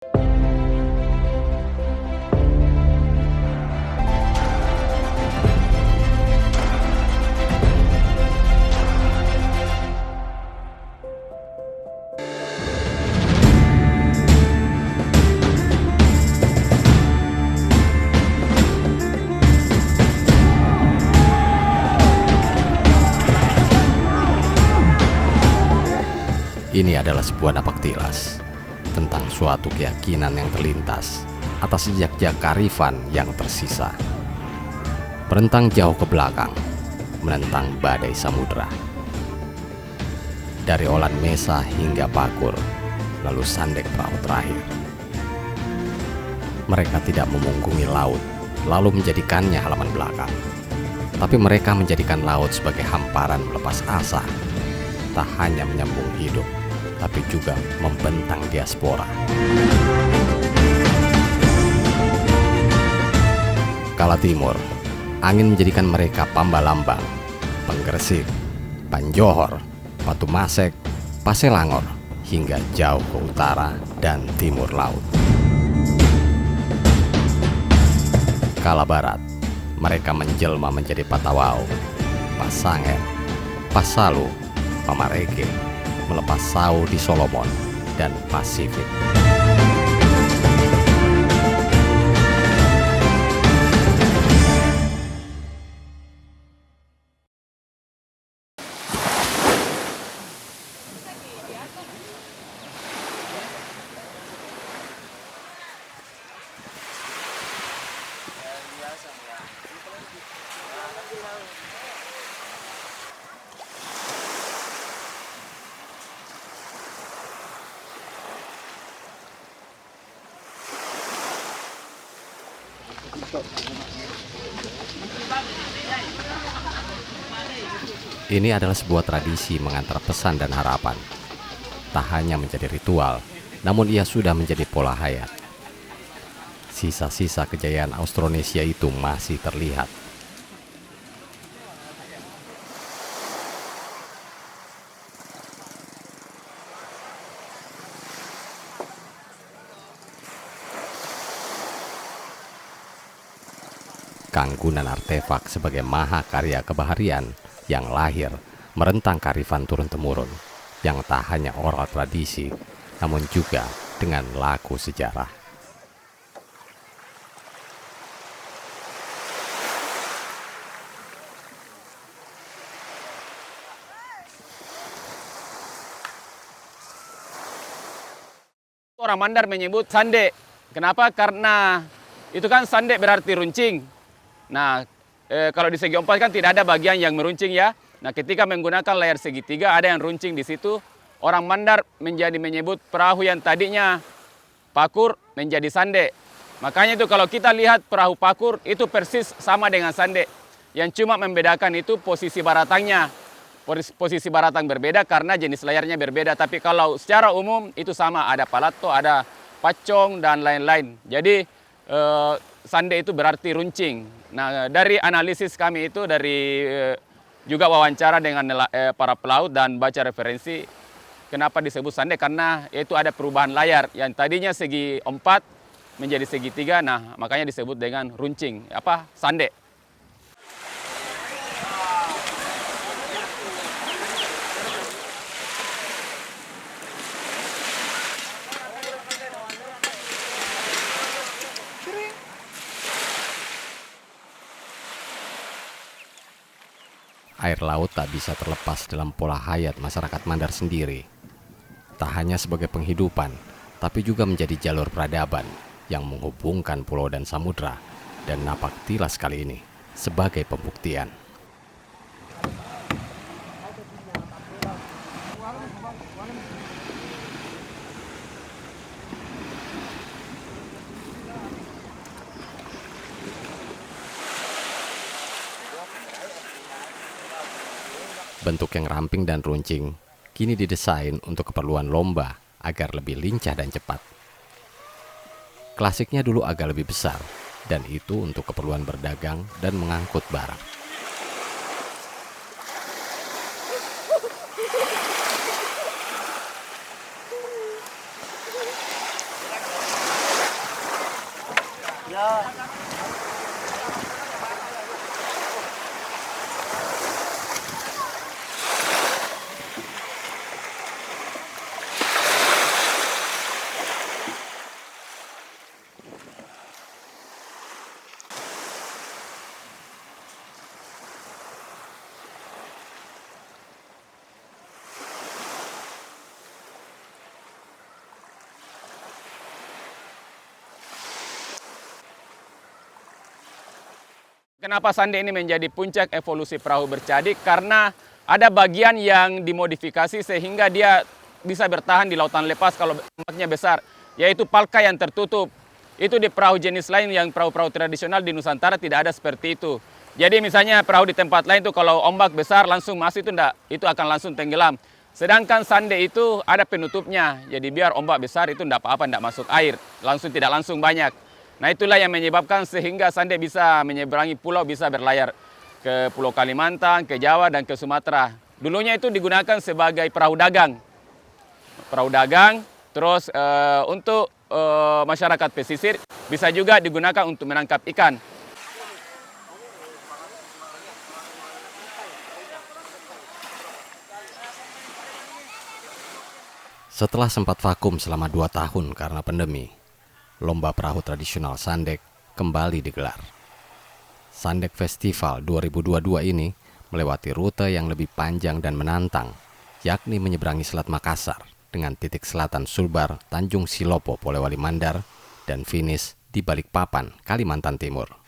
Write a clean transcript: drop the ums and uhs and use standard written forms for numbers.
Ini adalah sebuah napaktilas tentang suatu keyakinan yang terlintas atas jejak-jejak kearifan yang tersisa. Merentang jauh ke belakang, menentang badai samudera. Dari Olan Mesa hingga Pakur, lalu Sandek perahu terakhir. Mereka tidak memungkungi laut, lalu menjadikannya halaman belakang. Tapi mereka menjadikan laut sebagai hamparan melepas asa. Tak hanya menyambung hidup, tapi juga membentang diaspora. Kala Timur, angin menjadikan mereka Pambalambang, Penggresik, Panjohor, Patumasek, Paselangor, hingga jauh ke utara dan timur laut. Kala Barat, mereka menjelma menjadi Patawau, Pasanger, Pasalu, Pamareke, melepas sau di Solomon dan Pasifik. Ini adalah sebuah tradisi mengantar pesan dan harapan. Tak hanya menjadi ritual, namun ia sudah menjadi pola hayat. Sisa-sisa kejayaan Austronesia itu masih terlihat. Kanggunan artefak sebagai mahakarya kebaharian yang lahir merentang kearifan turun-temurun yang tak hanya oral tradisi, namun juga dengan laku sejarah. Orang Mandar menyebut sande. Kenapa? Karena itu kan sande berarti runcing. Nah, kalau di segi empat kan tidak ada bagian yang meruncing ya. Nah, ketika menggunakan layar segitiga ada yang runcing di situ. Orang Mandar menyebut perahu yang tadinya pakur menjadi sande. Makanya itu kalau kita lihat perahu pakur itu persis sama dengan sande. Yang cuma membedakan itu posisi baratangnya. Posisi baratang berbeda karena jenis layarnya berbeda. Tapi kalau secara umum itu sama. Ada palato, ada pacong dan lain-lain. Jadi sande itu berarti runcing. Nah, dari analisis kami itu dari juga wawancara dengan para pelaut dan baca referensi kenapa disebut sande, karena itu ada perubahan layar yang tadinya segi 4 menjadi segi 3. Nah, makanya disebut dengan runcing, sande. Air laut tak bisa terlepas dalam pola hayat masyarakat Mandar sendiri. Tak hanya sebagai penghidupan, tapi juga menjadi jalur peradaban yang menghubungkan pulau dan samudra, dan napaktilas kali ini sebagai pembuktian. Bentuk yang ramping dan runcing kini didesain untuk keperluan lomba agar lebih lincah dan cepat. Klasiknya dulu agak lebih besar, dan itu untuk keperluan berdagang dan mengangkut barang. Kenapa Sande ini menjadi puncak evolusi perahu bercadik? Karena ada bagian yang dimodifikasi sehingga dia bisa bertahan di lautan lepas kalau ombaknya besar, yaitu palka yang tertutup. Itu di perahu jenis lain yang perahu-perahu tradisional di Nusantara tidak ada seperti itu. Jadi misalnya perahu di tempat lain itu kalau ombak besar langsung masuk itu enggak, itu akan langsung tenggelam. Sedangkan Sande itu ada penutupnya, jadi biar ombak besar itu enggak apa-apa, enggak masuk air, tidak langsung banyak. Nah itulah yang menyebabkan sehingga Sande bisa menyeberangi pulau, bisa berlayar ke Pulau Kalimantan, ke Jawa, dan ke Sumatera. Dulunya itu digunakan sebagai perahu dagang. Perahu dagang, terus untuk masyarakat pesisir bisa juga digunakan untuk menangkap ikan. Setelah sempat vakum selama 2 tahun karena pandemi, lomba perahu tradisional Sandek kembali digelar. Sandek Festival 2022 ini melewati rute yang lebih panjang dan menantang, yakni menyeberangi Selat Makassar dengan titik selatan Sulbar, Tanjung Silopo, Polewali Mandar, dan finish di Balikpapan, Kalimantan Timur.